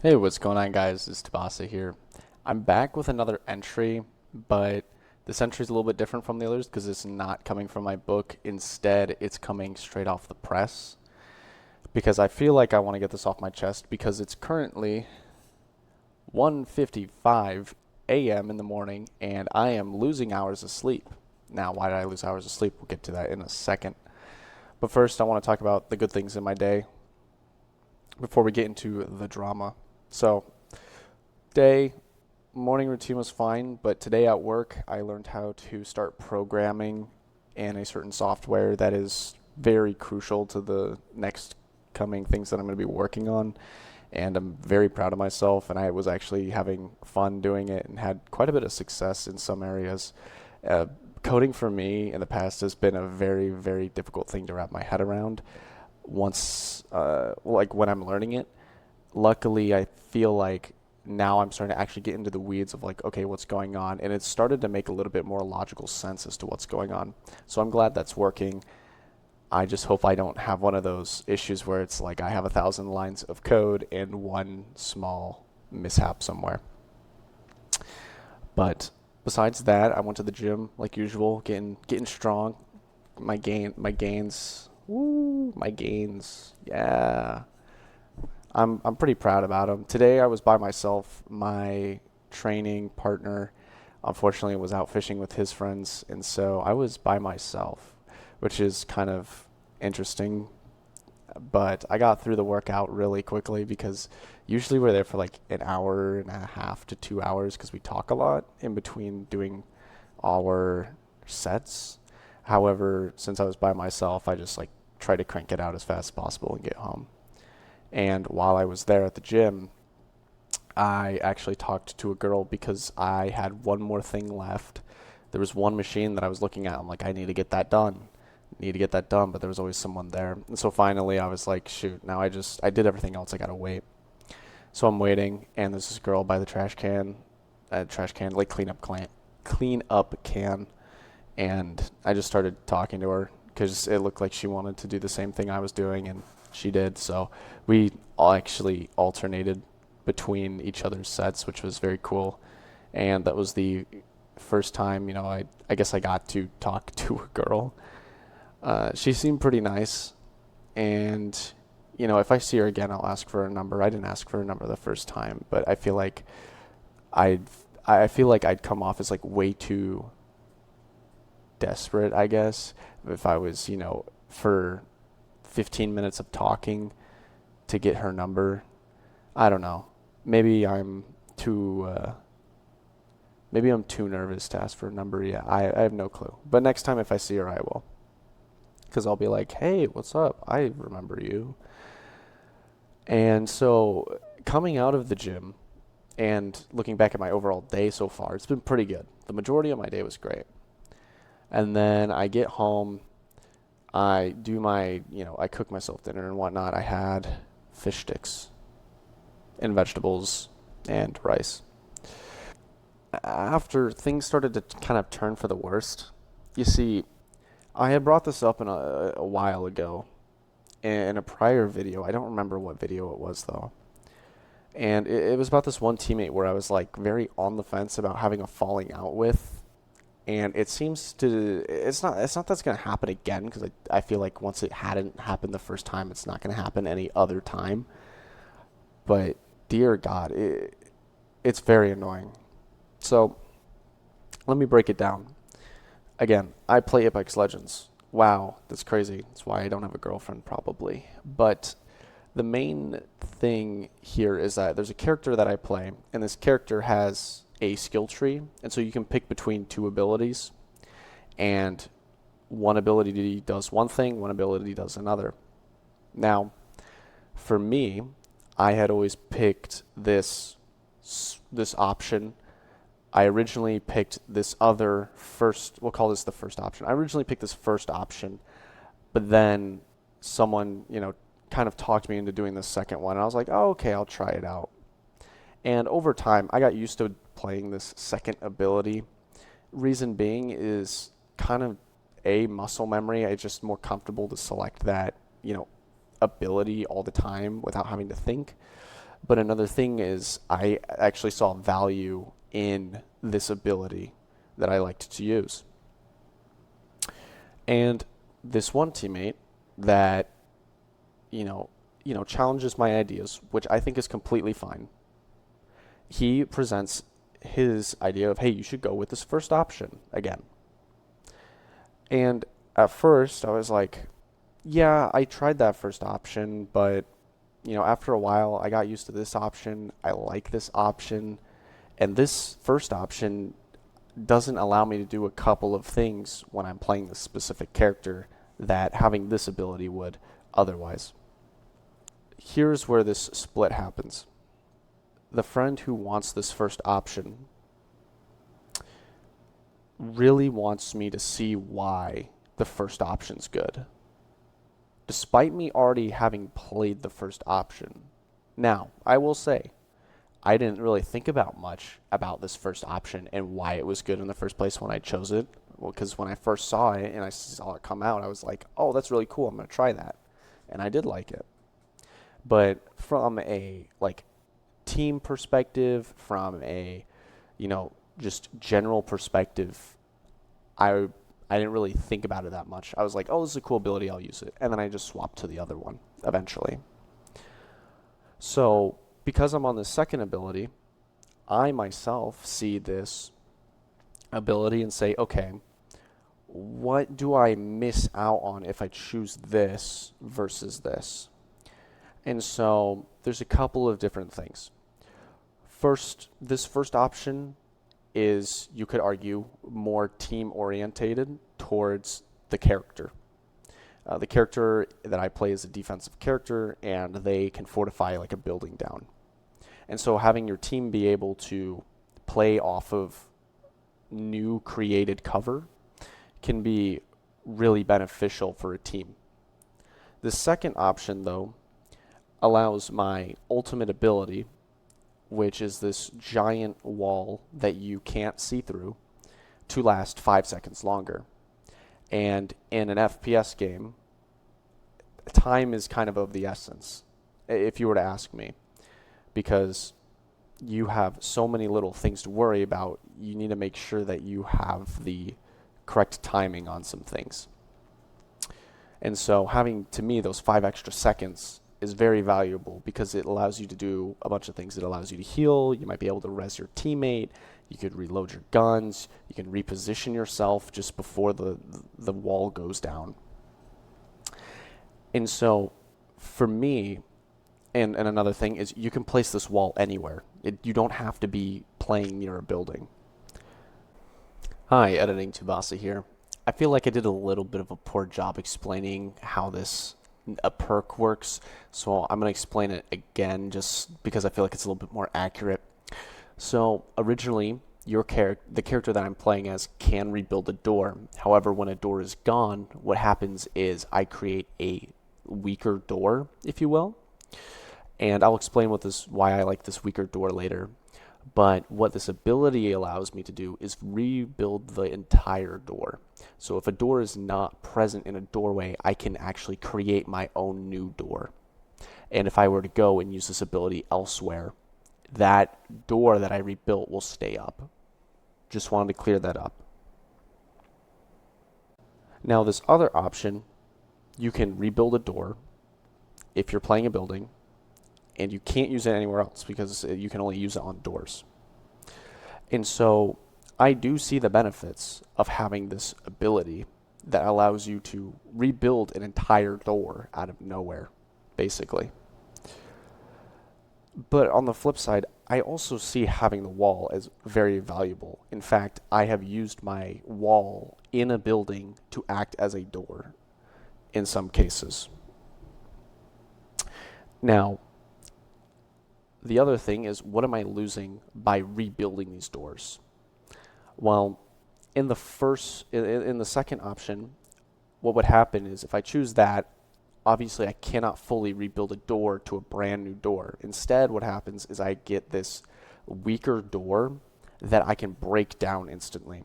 Hey, what's going on, guys? It's Tabasa here. I'm back with another entry, but this entry is a little bit different from the others because it's not coming from my book. Instead, it's coming straight off the press because I feel like I want to get this off my chest because it's currently 1:55 a.m. in the morning and I am losing hours of sleep. Now, why did I lose hours of sleep? We'll get to that in a second. But first, I want to talk about the good things in my day before we get into the drama. So, day morning routine was fine, but today at work I learned how to start programming in a certain software that is very crucial to the next coming things that I'm going to be working on. And I'm very proud of myself, and I was actually having fun doing it and had quite a bit of success in some areas. Uh, Coding for me in the past has been a very, very difficult thing to wrap my head around like when I'm learning it. Luckily, I feel like now I'm starting to actually get into the weeds of like, okay, what's going on? And it's started to make a little bit more logical sense as to what's going on. So I'm glad that's working. I just hope I don't have one of those issues where it's like I have 1,000 lines of code and one small mishap somewhere. But besides that, I went to the gym like usual, getting strong. My gains. Yeah. I'm pretty proud about them. Today I was by myself. My training partner, unfortunately, was out fishing with his friends, and so I was by myself, which is kind of interesting. But I got through the workout really quickly because usually we're there for like an hour and a half to 2 hours because we talk a lot in between doing our sets. However, since I was by myself, I just like try to crank it out as fast as possible and get home. And while I was there at the gym, I actually talked to a girl because I had one more thing left. There was one machine that I was looking at. I'm like, I need to get that done. Need to get that done, but there was always someone there. And so finally I was like, shoot, now I did everything else. I gotta wait. So I'm waiting, and there's this girl by the like clean up can, and I just started talking to her because it looked like she wanted to do the same thing I was doing, and she did. So we all actually alternated between each other's sets, which was very cool. And that was the first time, I guess I got to talk to a girl. She seemed pretty nice, and if I see her again, I'll ask for a number. I didn't ask for a number the first time, but I'd I feel like I'd come off as like way too desperate, I guess, if I was, for 15 minutes of talking to get her number. I don't know. Maybe I'm too maybe I'm too nervous to ask for a number. Yeah, I have no clue. But next time if I see her, I will. Because I'll be like, hey, what's up? I remember you. And so coming out of the gym and looking back at my overall day so far, it's been pretty good. The majority of my day was great. And then I get home, I do I cook myself dinner and whatnot. I had fish sticks and vegetables and rice. After things started to kind of turn for the worst, you see, I had brought this up a while ago in a prior video. I don't remember what video it was though. And it was about this one teammate where I was like very on the fence about having a falling out with. And it seems to, it's not that's going to happen again because I feel like once it hadn't happened the first time, it's not going to happen any other time. But dear God, it's very annoying. So let me break it down. Again, I play Apex Legends. Wow, that's crazy. That's why I don't have a girlfriend, probably. But the main thing here is that there's a character that I play, and this character has a skill tree, and so you can pick between two abilities, and one ability does one thing, one ability does another. Now, for me, I had always picked this option. I originally picked this other first, we'll call this the first option. I originally picked this first option, but then someone, kind of talked me into doing the second one. And I was like, oh, okay, I'll try it out. And over time, I got used to playing this second ability. Reason being is kind of a muscle memory. It's just more comfortable to select that, ability all the time without having to think. But another thing is I actually saw value in this ability that I liked to use. And this one teammate that, you know, challenges my ideas, which I think is completely fine. He presents his idea of, hey, you should go with this first option again. And at first I was like, yeah, I tried that first option, but after a while I got used to this option. I like this option, and this first option doesn't allow me to do a couple of things when I'm playing this specific character that having this ability would otherwise. Here's where this split happens. The friend who wants this first option really wants me to see why the first option's good, despite me already having played the first option. Now, I will say, I didn't really think about much about this first option and why it was good in the first place when I chose it. Well, because when I first saw it and I saw it come out, I was like, oh, that's really cool. I'm going to try that. And I did like it. But from a team perspective, from a just general perspective, I didn't really think about it that much. I was like, oh, this is a cool ability, I'll use it. And then I just swapped to the other one eventually. So because I'm on the second ability, I myself see this ability and say, okay, what do I miss out on if I choose this versus this? And so there's a couple of different things. First, this first option is, you could argue, more team orientated towards the character. The character that I play is a defensive character, and they can fortify like a building down. And so having your team be able to play off of new created cover can be really beneficial for a team. The second option, though, allows my ultimate ability, which is this giant wall that you can't see through, to last 5 seconds longer. And in an FPS game, time is kind of the essence, if you were to ask me, because you have so many little things to worry about. You need to make sure that you have the correct timing on some things. And so having, to me, those 5 extra seconds is very valuable because it allows you to do a bunch of things. It allows you to heal. You might be able to res your teammate. You could reload your guns. You can reposition yourself just before the wall goes down. And so for me, and another thing is, you can place this wall anywhere. You don't have to be playing near a building. Hi, Editing Tubasa here. I feel like I did a little bit of a poor job explaining how a perk works, so I'm going to explain it again just because I feel like it's a little bit more accurate. So originally, the character that I'm playing as can rebuild a door. However, when a door is gone, what happens is I create a weaker door, if you will. And I'll explain why I like this weaker door later. But what this ability allows me to do is rebuild the entire door. So if a door is not present in a doorway, I can actually create my own new door. And if I were to go and use this ability elsewhere, that door that I rebuilt will stay up. Just wanted to clear that up. Now this other option, you can rebuild a door if you're playing a building, and you can't use it anywhere else because you can only use it on doors. And so I do see the benefits of having this ability that allows you to rebuild an entire door out of nowhere, basically. But on the flip side, I also see having the wall as very valuable. In fact, I have used my wall in a building to act as a door in some cases. Now, the other thing is, what am I losing by rebuilding these doors? Well, in the second option, what would happen is, if I choose that, obviously I cannot fully rebuild a door to a brand new door. Instead, what happens is I get this weaker door that I can break down instantly.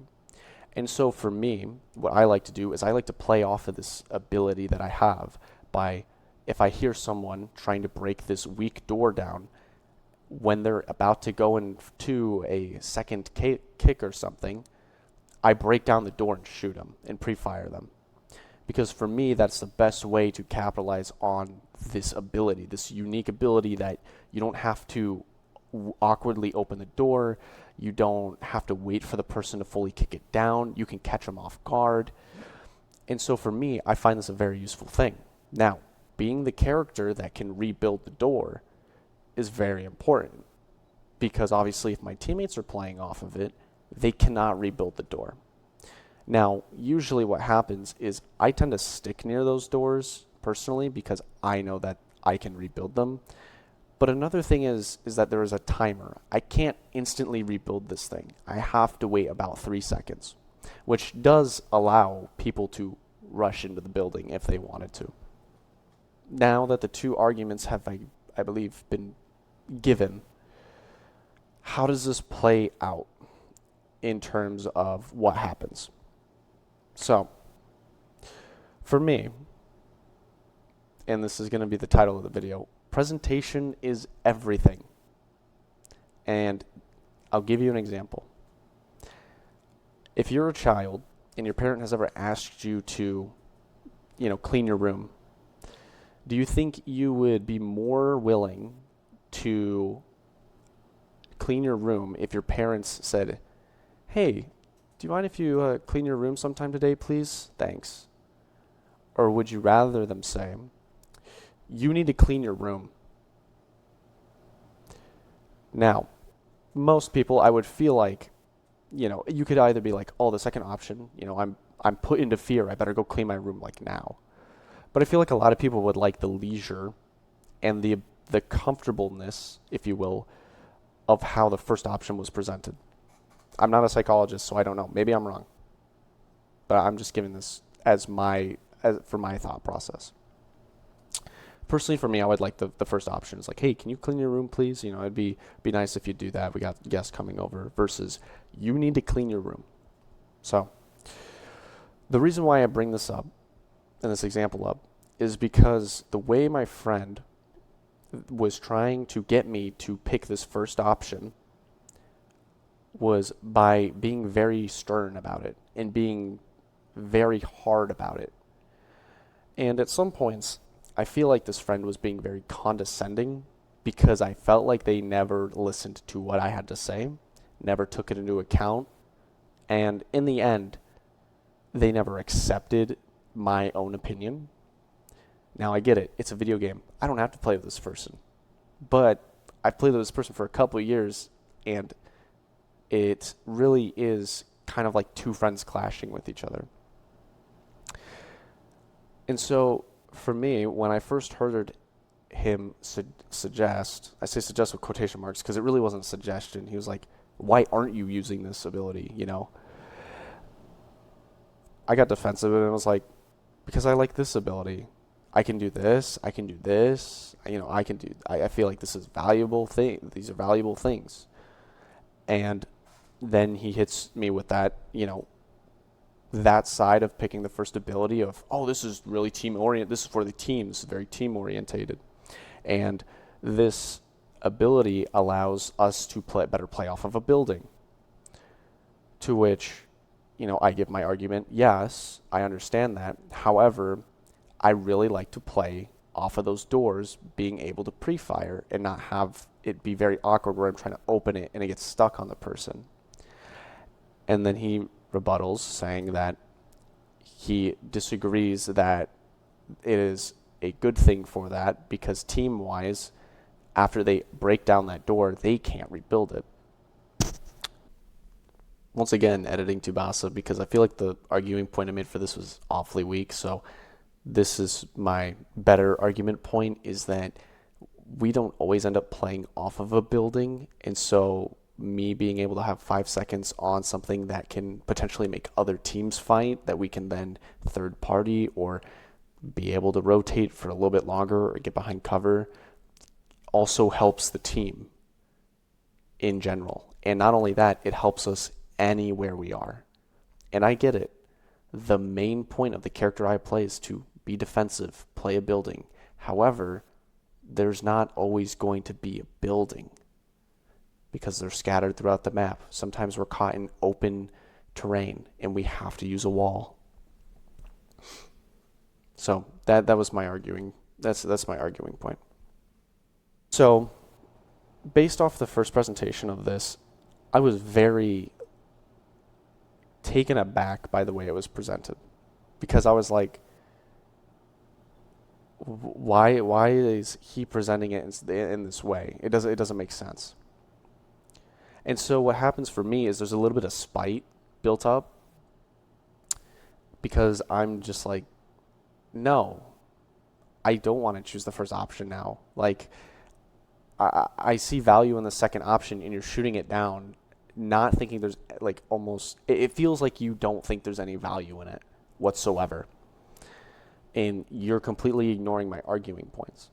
And so for me, what I like to do is I like to play off of this ability that I have by, if I hear someone trying to break this weak door down, when they're about to go into a second kick or something, I break down the door and shoot them and pre-fire them. Because for me, that's the best way to capitalize on this ability, this unique ability that you don't have to awkwardly open the door. You don't have to wait for the person to fully kick it down. You can catch them off guard. And so for me, I find this a very useful thing. Now, being the character that can rebuild the door is very important, because obviously if my teammates are playing off of it, they cannot rebuild the door. Now, usually what happens is I tend to stick near those doors personally because I know that I can rebuild them. But another thing is that there is a timer. I can't instantly rebuild this thing. I have to wait about 3 seconds, which does allow people to rush into the building if they wanted to. Now that the two arguments have, I believe, been given, how does this play out in terms of what happens? So, for me, and this is going to be the title of the video, presentation is everything. And I'll give you an example. If you're a child and your parent has ever asked you to, clean your room, do you think you would be more willing to clean your room if your parents said, "Hey, do you mind if you clean your room sometime today, please? Thanks." Or would you rather them say, "You need to clean your room"? Now, most people, I would feel like, you could either be like, "Oh, the second option, I'm put into fear. I better go clean my room like now." But I feel like a lot of people would like the leisure and the comfortableness, if you will, of how the first option was presented. I'm not a psychologist, so I don't know. Maybe I'm wrong. But I'm just giving this for my thought process. Personally, for me, I would like the first option. It's like, "Hey, can you clean your room, please? It'd be nice if you do that. We got guests coming over," versus, "You need to clean your room." So, the reason why I bring this up and this example up is because the way my friend was trying to get me to pick this first option was by being very stern about it and being very hard about it. And at some points, I feel like this friend was being very condescending because I felt like they never listened to what I had to say, never took it into account, and in the end, they never accepted my own opinion. Now, I get it. It's a video game. I don't have to play with this person. But I've played with this person for a couple of years, and it really is kind of like two friends clashing with each other. And so, for me, when I first heard him suggest, I say suggest with quotation marks because it really wasn't a suggestion. He was like, "Why aren't you using this ability?" I got defensive and I was like, "Because I like this ability. I can do this. I can do this. I feel like this is valuable thing. These are valuable things." And then he hits me with that, that side of picking the first ability of, "Oh, this is really team oriented. This is for the team. This is very team orientated." And this ability allows us to better play off of a building. To which, I give my argument, yes, I understand that. However, I really like to play off of those doors, being able to pre-fire and not have it be very awkward where I'm trying to open it and it gets stuck on the person. And then he rebuttals saying that he disagrees that it is a good thing for that because team-wise, after they break down that door, they can't rebuild it. Once again, editing Tubasa because I feel like the arguing point I made for this was awfully weak. So this is my better argument point, is that we don't always end up playing off of a building. And so me being able to have 5 seconds on something that can potentially make other teams fight, that we can then third party or be able to rotate for a little bit longer or get behind cover, also helps the team in general. And not only that, it helps us anywhere we are. And I get it. The main point of the character I play is to be defensive, play a building. However, there's not always going to be a building. because they're scattered throughout the map. Sometimes we're caught in open terrain and we have to use a wall. So that was my arguing. That's my arguing point. So based off the first presentation of this, I was very taken aback by the way it was presented, because I was like, why is he presenting it in this way? It doesn't make sense. And so what happens for me is there's a little bit of spite built up, because I'm just like, no, I don't want to choose the first option now. Like, I see value in the second option, and you're shooting it down, not thinking there's like almost, it feels like you don't think there's any value in it whatsoever. And you're completely ignoring my arguing points.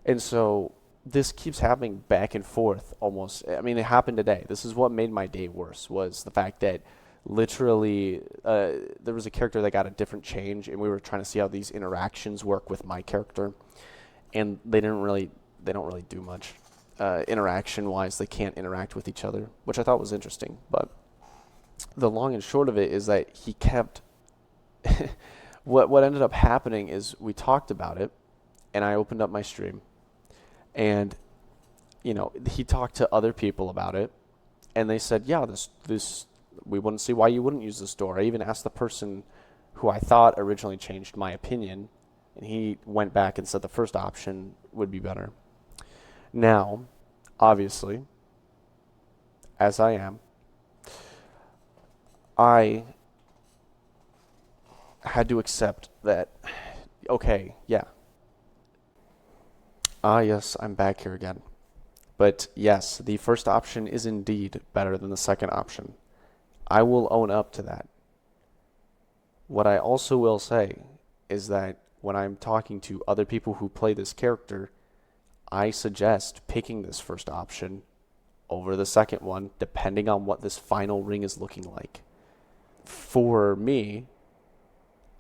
And so this keeps happening back and forth almost. I mean, it happened today. This is what made my day worse, was the fact that literally there was a character that got a different change, and we were trying to see how these interactions work with my character. And they don't really do much interaction-wise. They can't interact with each other, which I thought was interesting. But the long and short of it is that he kept... What ended up happening is we talked about it, and I opened up my stream, and he talked to other people about it, and they said, yeah, this we wouldn't see why you wouldn't use this door. I even asked the person who I thought originally changed my opinion, and he went back and said the first option would be better. Now, obviously, as I am, I had to accept that, okay, yeah. Yes, I'm back here again. But yes, the first option is indeed better than the second option. I will own up to that. What I also will say is that when I'm talking to other people who play this character, I suggest picking this first option over the second one, depending on what this final ring is looking like. For me,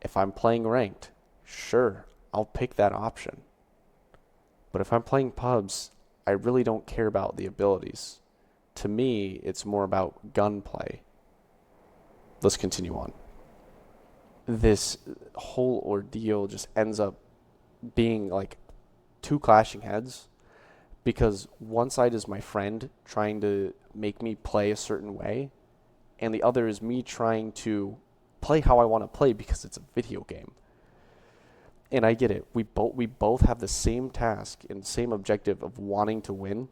if I'm playing ranked, sure, I'll pick that option. But if I'm playing pubs, I really don't care about the abilities. To me, it's more about gunplay. Let's continue on. This whole ordeal just ends up being like two clashing heads, because one side is my friend trying to make me play a certain way, and the other is me trying to play how I want to play because it's a video game. And I get it. We both have the same task and same objective of wanting to win.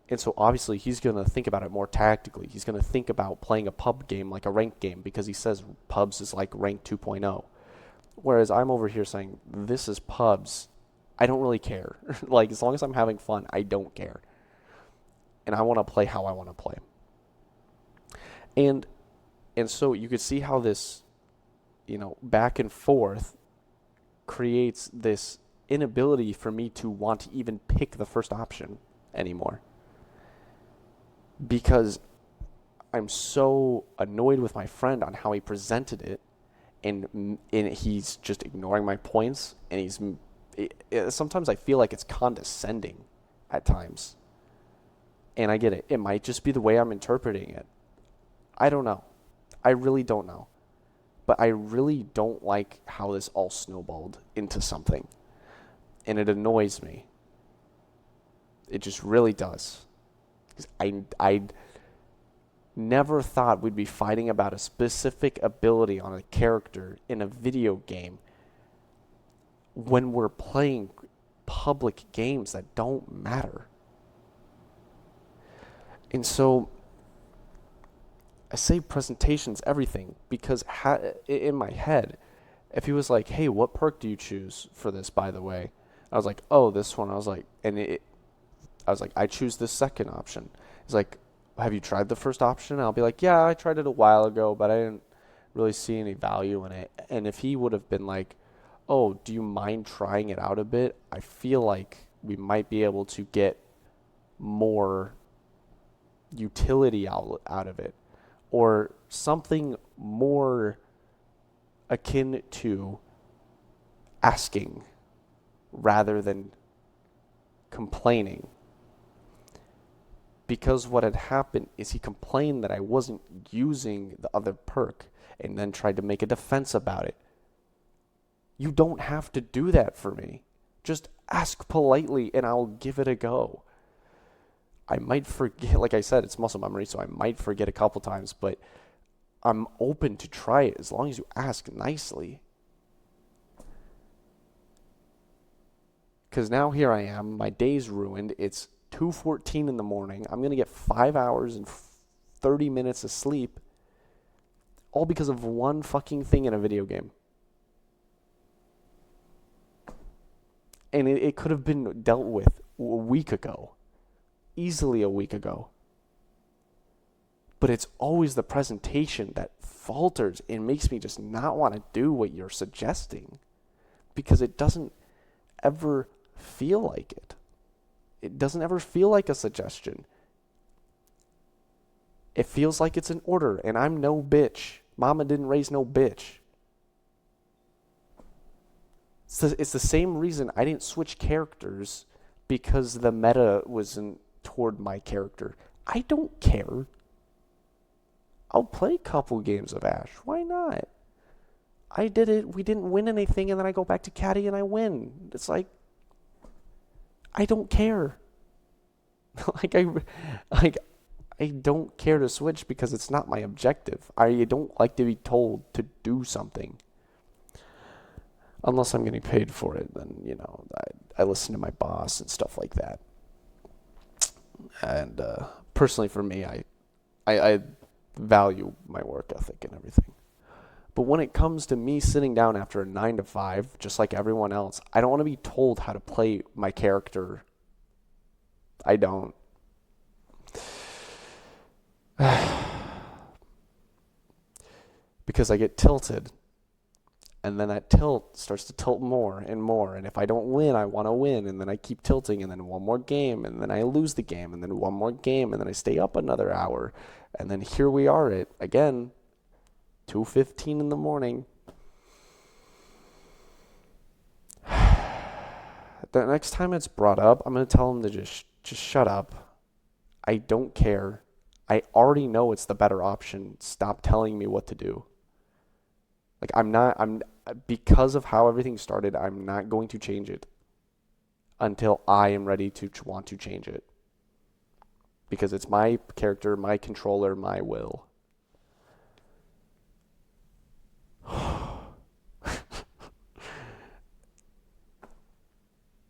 And so obviously he's going to think about it more tactically. He's going to think about playing a pub game like a ranked game, because he says pubs is like ranked 2.0. Whereas I'm over here saying, this is pubs. I don't really care. Like, as long as I'm having fun, I don't care. And I want to play how I want to play. And so you could see how this, back and forth creates this inability for me to want to even pick the first option anymore, because I'm so annoyed with my friend on how he presented it, and he's just ignoring my points, and sometimes I feel like it's condescending at times. And I get it. It might just be the way I'm interpreting it. I don't know. I really don't know. But I really don't like how this all snowballed into something. And it annoys me. It just really does. Because I never thought we'd be fighting about a specific ability on a character in a video game when we're playing public games that don't matter. And so I say presentation's everything, because in my head, if he was like, hey, what perk do you choose for this, by the way? I was like, oh, this one. I was like, I choose this second option. He's like, have you tried the first option? And I'll be like, yeah, I tried it a while ago, but I didn't really see any value in it. And if he would have been like, oh, do you mind trying it out a bit? I feel like we might be able to get more utility out of it, or something more akin to asking rather than complaining. because what had happened is he complained that I wasn't using the other perk and then tried to make a defense about it. You don't have to do that for me. Just ask politely and I'll give it a go. I might forget, like I said, it's muscle memory, so I might forget a couple times, but I'm open to try it as long as you ask nicely. Because now here I am, my day's ruined. It's 2:14 in the morning. I'm going to get 5 hours and 30 minutes of sleep, all because of one fucking thing in a video game. And it could have been dealt with a week ago. Easily a week ago. But it's always the presentation that falters and makes me just not want to do what you're suggesting. Because it doesn't ever feel like it. It doesn't ever feel like a suggestion. It feels like it's an order, and I'm no bitch. Mama didn't raise no bitch. It's the same reason I didn't switch characters, because the meta wasn't toward my character. I don't care. I'll play a couple games of Ash. Why not? I did it. We didn't win anything, and then I go back to Caddy and I win. It's like, I don't care. I don't care to switch because it's not my objective. I don't like to be told to do something. Unless I'm getting paid for it, then, I listen to my boss and stuff like that. And personally for me, I value my work ethic and everything. But when it comes to me sitting down after a 9 to 5, just like everyone else, I don't want to be told how to play my character. I don't. Because I get tilted. And then that tilt starts to tilt more and more. And if I don't win, I want to win. And then I keep tilting. And then one more game. And then I lose the game. And then one more game. And then I stay up another hour. And then here we are at, again, 2:15 in the morning. The next time it's brought up, I'm going to tell them to just shut up. I don't care. I already know it's the better option. Stop telling me what to do. Because of how everything started, I'm not going to change it until I am ready to want to change it. Because it's my character, my controller, my will.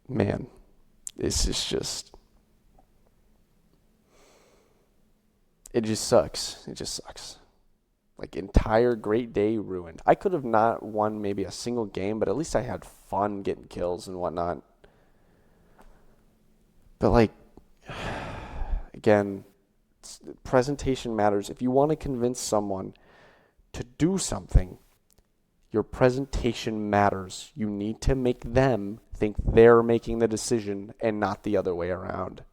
Man, this is just... It just sucks. It just sucks. Entire great day ruined. I could have not won maybe a single game, but at least I had fun getting kills and whatnot. But again, presentation matters. If you want to convince someone to do something, your presentation matters. You need to make them think they're making the decision and not the other way around.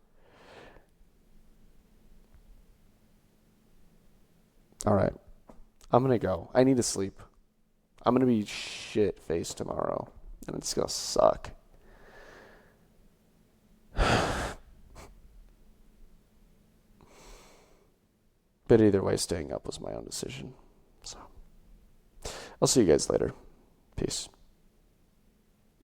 All right. I'm going to go. I need to sleep. I'm going to be shit-faced tomorrow, and it's going to suck. But either way, staying up was my own decision. So, I'll see you guys later. Peace.